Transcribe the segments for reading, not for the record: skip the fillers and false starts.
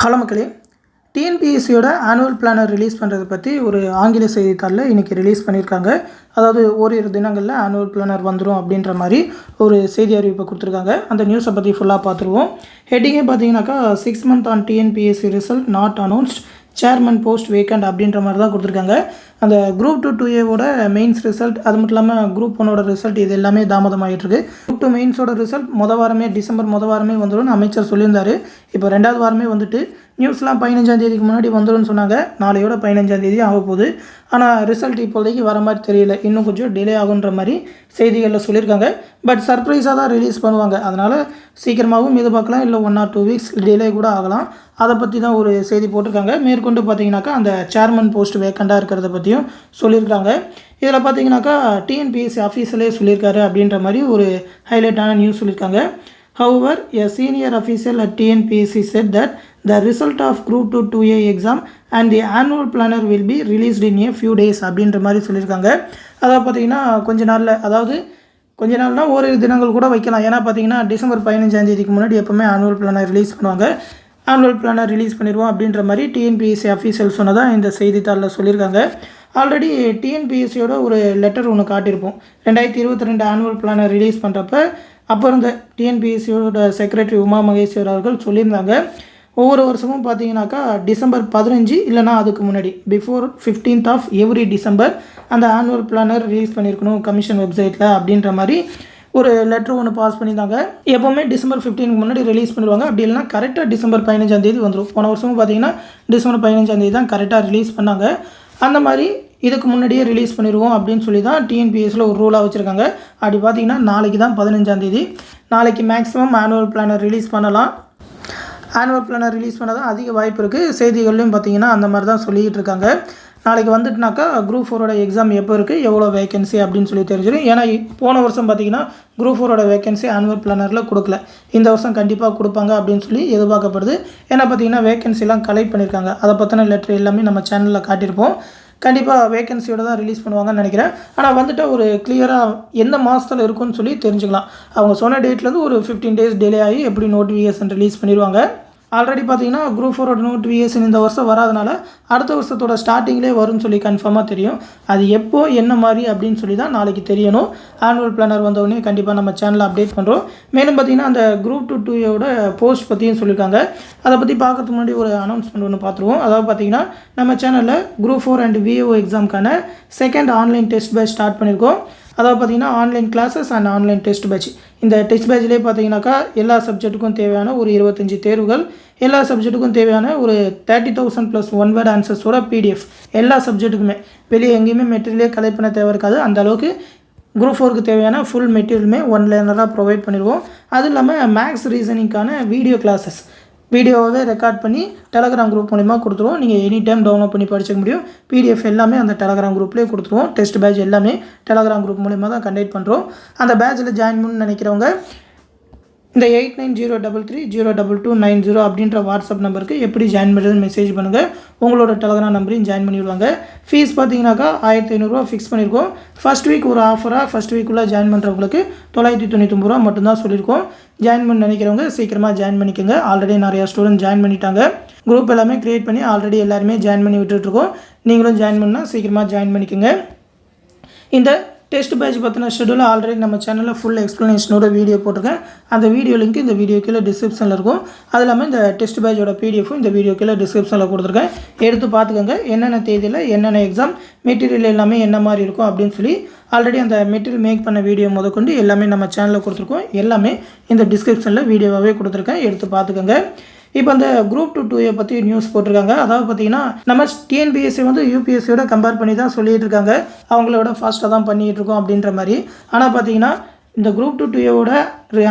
Hello மக்களே, டிஎன்பிஎஸ்சியோட annual planar release பண்ணுறதை பற்றி ஒரு ஆங்கில செய்தித்தாளில் இன்றைக்கி ரிலீஸ் பண்ணியிருக்காங்க. அதாவது ஓரிரு தினங்களில் ஆனுவல் பிளானர் வந்துடும் அப்படின்ற மாதிரி ஒரு செய்தி அறிவிப்பை கொடுத்துருக்காங்க. அந்த நியூஸை பற்றி ஃபுல்லாக பார்த்துருவோம். ஹெட்டிங்கே பார்த்தீங்கன்னாக்கா 6 month on TNPSC result not announced, chairman post vacant அப்படின்ற மாதிரி தான் கொடுத்துருக்காங்க. அந்த குரூப் 2-2Aவோட மெயின்ஸ் ரிசல்ட், அது மட்டும் இல்லாமல் குரூப் 1ஓட ரிசல்ட், இது எல்லாமே தாமதமாகிட்டுருக்கு. குரூப் 2 மெயின்ஸோட ரிசல்ட் வாரமே டிசம்பர் வாரமே வந்துடும் அமைச்சர் சொல்லியிருந்தார். இப்போ 2வது வாரமே வந்துட்டு நியூஸ்லாம் 15ஆம் தேதிக்கு முன்னாடி வந்துடும்னு சொன்னாங்க. நாளையோட 15ஆம் தேதி ஆக போகுது. ஆனால் ரிசல்ட் இப்போதைக்கு வர மாதிரி தெரியல, இன்னும் கொஞ்சம் டிலே ஆகுன்ற மாதிரி செய்திகளில் சொல்லியிருக்காங்க. பட் சர்ப்ரைஸாக தான் ரிலீஸ் பண்ணுவாங்க, அதனால் சீக்கிரமாகவும் எதிர்பார்க்கலாம், இல்லை 1 or 2 weeks டிலே கூட ஆகலாம். அதை பற்றி தான் ஒரு செய்தி போட்டிருக்காங்க. மேற்கொண்டு பார்த்தீங்கன்னாக்கா அந்த சேர்மன் போஸ்ட் வேக்கண்டாக இருக்கிறத பற்றியும் சொல்லியிருக்காங்க. இதில் பார்த்தீங்கன்னாக்கா டிஎன்பிஎஸ்சி ஆஃபீஸிலே சொல்லியிருக்காரு அப்படின்ற மாதிரி ஒரு ஹைலைட்டான நியூஸ் சொல்லியிருக்காங்க. However, a senior official at TNPSC said that the result of Group 2-2A exam and the annual planner will be released in a few days அப்படின்ற மாதிரி சொல்லியிருக்காங்க. அதாவது பார்த்தீங்கன்னா கொஞ்ச நாள்னா ஓரிரு தினங்கள் கூட வைக்கலாம். ஏன்னா பார்த்தீங்கன்னா டிசம்பர் 15ஆம் தேதிக்கு முன்னாடி எப்போவுமே ஆனுவல் பிளானர் ரிலீஸ் பண்ணுவாங்க. ஆனுவல் பிளானர் ரிலீஸ் பண்ணிடுவோம் அப்படின்ற மாதிரி டிஎன்பிஎஸ்சி அஃபீஷியல் சொன்னதாக இந்த செய்தித்தாளில் சொல்லியிருக்காங்க. ஆல்ரெடி டிஎன்பிஎஸ்சியோட ஒரு லெட்டர் ஒன்று காட்டியிருப்போம். 2022 ஆனுவல் பிளானர் ரிலீஸ் பண்ணுறப்ப அப்போ இருந்த டிஎன்பிஎஸ்சியோட செக்ரட்டரி உமா மகேஸ்வர் அவர்கள் சொல்லியிருந்தாங்க, ஒவ்வொரு வருஷமும் பார்த்தீங்கன்னாக்கா டிசம்பர் 15 இல்லைனா அதுக்கு முன்னாடி before 15th of every December அந்த ஆனுவல் பிளானர் ரிலீஸ் பண்ணியிருக்கணும் கமிஷன் வெப்சைட்டில் அப்படின்ற மாதிரி ஒரு லெட்ரு ஒன்று பாஸ் பண்ணியிருந்தாங்க. எப்போவுமே டிசம்பர் 15க்கு முன்னாடி ரிலீஸ் பண்ணிடுவாங்க. அப்படி இல்லைனா கரெக்டாக டிசம்பர் 15ஆம் தேதி வந்துடும். போன வருஷமும் பார்த்தீங்கன்னா டிசம்பர் 15ஆம் தேதி தான் கரெக்டாக ரிலீஸ் பண்ணாங்க. அந்த மாதிரி இதுக்கு முன்னாடியே ரிலீஸ் பண்ணிடுவோம் அப்படின்னு சொல்லி தான் டிஎன்பிஎஸ்சியில் ஒரு ரூலாக வச்சுருக்காங்க. அப்படி பார்த்தீங்கன்னா நாளைக்கு தான் 15ஆம் தேதி. நாளைக்கு மேக்ஸிமம் ஆனுவல் பிளானர் ரிலீஸ் பண்ணலாம். ஆனுவல் பிளானர் ரிலீஸ் பண்ண தான் அதிக வாய்ப்பு இருக்குது. செய்திகள்லையும் பார்த்தீங்கன்னா அந்த மாதிரி தான் சொல்லிக்கிட்டு இருக்காங்க. நாளைக்கு வந்துட்டுனாக்கா குரூப் 4ஓட எக்ஸாம் எப்போ இருக்குது, எவ்வளோ வேகன்சி அப்படின்னு சொல்லி தெரிஞ்சிடும். ஏன்னா போன வருஷம் பார்த்தீங்கன்னா குரூப் 4ஓட வேகன்சி ஆனுவல் பிளானரில் கொடுக்கல. இந்த வருஷம் கண்டிப்பாக கொடுப்பாங்க அப்படின்னு சொல்லி எதிர்பார்க்கப்படுது. ஏன்னா பார்த்தீங்கன்னா வேகன்சிலாம் கலெக்ட் பண்ணியிருக்காங்க. அதை பற்றின லெட்டர் எல்லாமே நம்ம சேனலில் காட்டியிருப்போம். கண்டிப்பாக வேகன்சியோட தான் ரிலீஸ் பண்ணுவாங்கன்னு நினைக்கிறேன். ஆனால் வந்துட்டு ஒரு கிளியராக எந்த மாதத்தில் இருக்குன்னு சொல்லி தெரிஞ்சுக்கலாம். அவங்க சொன்ன டேட்லேருந்து ஒரு 15 days டிலே ஆகி எப்படி நோட்டிஃபிகேஷன் ரிலீஸ் பண்ணிடுவாங்க. ஆல்ரெடி பார்த்தீங்கன்னா குரூப் 4ஓட நோட்டிஃபிகேஷன் இந்த வருஷம் வராதனால அடுத்த வருஷத்தோட ஸ்டார்டிங்லேயே வரும்னு சொல்லி கன்ஃபார்மாக தெரியும். அது எப்போ என்ன மாதிரி அப்படின்னு சொல்லி தான் நாளைக்கு தெரியணும். ஆனுவல் பிளானர் வந்தவுடனே கண்டிப்பாக நம்ம சேனலில் அப்டேட் பண்ணுறோம். மேலும் பார்த்தீங்கன்னா அந்த குரூப் 2-2Aவோட போஸ்ட் பற்றியும் சொல்லியிருக்காங்க. அதை பற்றி பார்க்கறதுக்கு முன்னாடி ஒரு அனௌன்ஸ்மெண்ட் ஒன்று பார்த்துருவோம். அதாவது பார்த்தீங்கன்னா நம்ம சேனலில் குரூப் 4 and VAO எக்ஸாமுக்கான 2nd online test batch start பண்ணியிருக்கோம். அதாவது பார்த்தீங்கன்னா online classes and online test batch. இந்த டெஸ்ட் பேட்ச்லேயே பார்த்தீங்கன்னாக்கா எல்லா சப்ஜெக்ட்டுக்கும் தேவையான ஒரு 25 தேர்வுகள், எல்லா சப்ஜெக்ட்டுக்கும் தேவையான ஒரு 30,000 + 1 word ஆன்சர்ஸோட PDF எல்லா சப்ஜெக்ட்டுக்குமே. வெளியே எங்கேயுமே மெட்டீரியலே கலெக்ட் பண்ண தேவை இருக்காது. அந்த அளவுக்கு குரூப் 4க்கு தேவையான ஃபுல் மெட்டீரியலுமே ஒன்லைனராக ப்ரொவைட் பண்ணிடுவோம். அதுவும் இல்லாமல் மேக்ஸ் ரீசனிங்கான வீடியோ கிளாஸஸ் வீடியோவே ரெக்கார்ட் பண்ணி டெலகிராம் குரூப் மூலிமா கொடுத்துருவோம். நீங்கள் எனி டைம் டவுன்லோட் பண்ணி படிச்சிக்க முடியும். PDF எல்லாமே அந்த டெலகிராம் குரூப்லேயே கொடுத்துருவோம். டெஸ்ட் பேட்ச் எல்லாமே டெலகிராம் குரூப் மூலிமா தான் கண்டக்ட் பண்ணுறோம். அந்த பேட்சில் ஜாயின் பண்ணணும்னு நினைக்கிறவங்க இந்த 8903032290 அப்படின்ற வாட்ஸ்அப் நம்பருக்கு எப்படி ஜாயின் பண்ணுறதுன்னு மெசேஜ் பண்ணுங்கள். உங்களோட டெலகிராம் நம்பரையும் ஜாயின் பண்ணிவிடுவாங்க. ஃபீஸ் பார்த்தீங்கன்னாக்கா 1500 ஃபிக்ஸ் பண்ணியிருக்கோம். ஃபஸ்ட் வீக் ஒரு ஆஃபராக ஃபஸ்ட் வீக்குள்ளே ஜாயின் பண்ணுறவங்களுக்கு 999 மட்டும்தான் சொல்லியிருக்கோம். ஜாயின் பண்ண நினைக்கிறவங்க சீக்கிரமாக ஜாயின் பண்ணிக்கோங்க. ஆல்ரெடி நிறையா ஸ்டூடெண்ட் ஜாயின் பண்ணிட்டாங்க. குரூப் எல்லாமே க்ரியேட் பண்ணி ஆல்ரெடி எல்லாருமே ஜாயின் பண்ணி விட்டுட்ருக்கோம். நீங்களும் ஜாயின் பண்ணால் சீக்கிரமாக ஜாயின் பண்ணிக்கோங்க. இந்த டெஸ்ட் பேட்ச் பற்றின ஷெடியூல் ஆல்ரெடி நம்ம சேனலில் ஃபுல் எக்ஸ்ப்ளனேஷனோட வீடியோ போட்டிருக்கேன். அந்த வீடியோ லிங்க் இந்த வீடியோ கீழே டிஸ்கிரிப்ஷனில் இருக்கும். அது இல்லாமல் இந்த டெஸ்ட் பேட்சோட PDFும் இந்த வீடியோ கீழே டிஸ்கிரிப்ஷனில் கொடுத்துருக்கேன். எடுத்து பார்த்துக்கோங்க. என்னென்ன தேதியில் என்னென்ன எக்ஸாம் மெட்டீரியல் எல்லாமே என்ன மாதிரி இருக்கும் அப்படின்னு சொல்லி ஆல்ரெடி அந்த மெட்டீரியல் மேக் பண்ண வீடியோ முதற்கொண்டு எல்லாமே நம்ம சேனலில் கொடுத்துருக்கோம். எல்லாமே இந்த டிஸ்கிரிப்ஷனில் வீடியோவாகவே கொடுத்துருக்கேன். எடுத்து பார்த்துக்கோங்க. இப்போ அந்த குரூப் 2-2A பற்றி நியூஸ் போட்டிருக்காங்க. அதாவது பார்த்தீங்கன்னா நம்ம டிஎன்பிஎஸ்சி வந்து யூபிஎஸ்சியோட கம்பேர் பண்ணி தான் சொல்லிகிட்டு இருக்காங்க. அவங்களோட ஃபாஸ்ட்டாக தான் பண்ணிகிட்டு இருக்கோம் அப்படின்ற மாதிரி. ஆனால் பார்த்தீங்கன்னா இந்த குரூப் 2-2Aவோட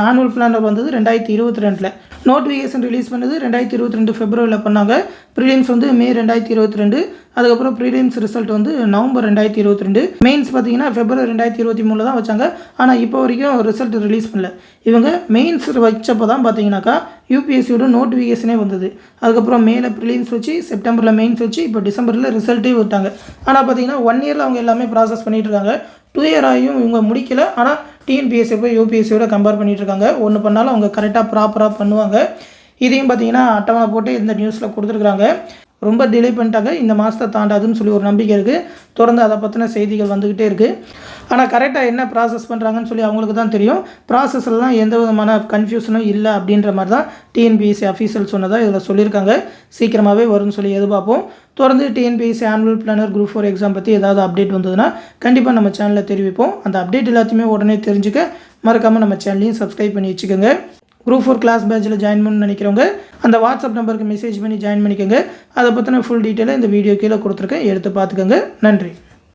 ஆனுவல் பிளானர் வந்தது 2022. நோட்டிஃபிகேஷன் ரிலீஸ் பண்ணது 2022 February பண்ணாங்க. ப்ரிலிம்ஸ் வந்து May 2022. அதுக்கப்புறம் ப்ரிலிம்ஸ் ரிசல்ட் வந்து November 2022. மெயின்ஸ் பார்த்தீங்கன்னா February 2023 தான் வச்சாங்க. ஆனால் இப்போ வரைக்கும் ரிசல்ட் ரிலீஸ் பண்ணல. இவங்க மெயின்ஸ் வச்சப்போ தான் பார்த்தீங்கன்னாக்கா யூபிஎஸ்சியோட நோட்டிஃபிகேஷனே வந்தது. அதுக்கப்புறம் மேலே ப்ரிலிம்ஸ் வச்சு செப்டம்பரில் மெயின்ஸ் வச்சு இப்போ டிசம்பரில் ரிசல்ட்டே விட்டாங்க. ஆனால் பார்த்தீங்கன்னா 1 yearல் அவங்க எல்லாமே ப்ராசஸ் பண்ணிகிட்டு இருக்காங்க. 2 year ஆகியும் இவங்க முடிக்கல. ஆனால் டிஎன்பிஎஸ்சி போய் யூபிஎஸ்சியோட கம்பேர் பண்ணிகிட்டு இருக்காங்க. ஒன்று பண்ணாலும் அவங்க கரெக்டாக ப்ராப்பராக பண்ணுவாங்க. இதையும் பார்த்தீங்கன்னா அட்டவணை போட்டு இந்த நியூஸில் கொடுத்துருக்குறாங்க. ரொம்ப டிலே பண்ணிட்டாங்க, இந்த மாதத்தை தாண்டாதுன்னு சொல்லி ஒரு நம்பிக்கை இருக்குது. தொடர்ந்து அதை பற்றின செய்திகள் வந்துக்கிட்டே இருக்குது. ஆனால் கரெக்டாக என்ன ப்ராசஸ் பண்ணுறாங்கன்னு சொல்லி அவங்களுக்கு தான் தெரியும். ப்ராசஸ்லாம் எந்த விதமான கன்ஃபியூஷனும் இல்லை அப்படின்ற மாதிரி தான் டிஎன்பிஎஸ்சி அஃபீஷியல் சொன்னதாக இதில் சொல்லியிருக்காங்க. சீக்கிரமாகவே வரும்னு சொல்லி எதிர்பார்ப்போம். தொடர்ந்து TNPSC annual planar group 4 exam பற்றி ஏதாவது அப்டேட் வந்ததுன்னா கண்டிப்பாக நம்ம சேனலில் தெரிவிப்போம். அந்த அப்டேட் எல்லாத்தையுமே உடனே தெரிஞ்சுக்க மறக்காமல் நம்ம சேனலையும் சப்ஸ்கிரைப் பண்ணி வச்சுக்கோங்க. குரூப் 4 கிளாஸ் பேட்சில் ஜாயின் பண்ணணும்னு நினைக்கிறவங்க அந்த வாட்ஸ்அப் நம்பருக்கு மெசேஜ் பண்ணி ஜாயின் பண்ணிக்கோங்க. அதை பற்றின ஃபுல் டீட்டெயிலை இந்த வீடியோ கீழே கொடுத்துருக்கேன், எடுத்து பார்த்துக்கோங்க. நன்றி.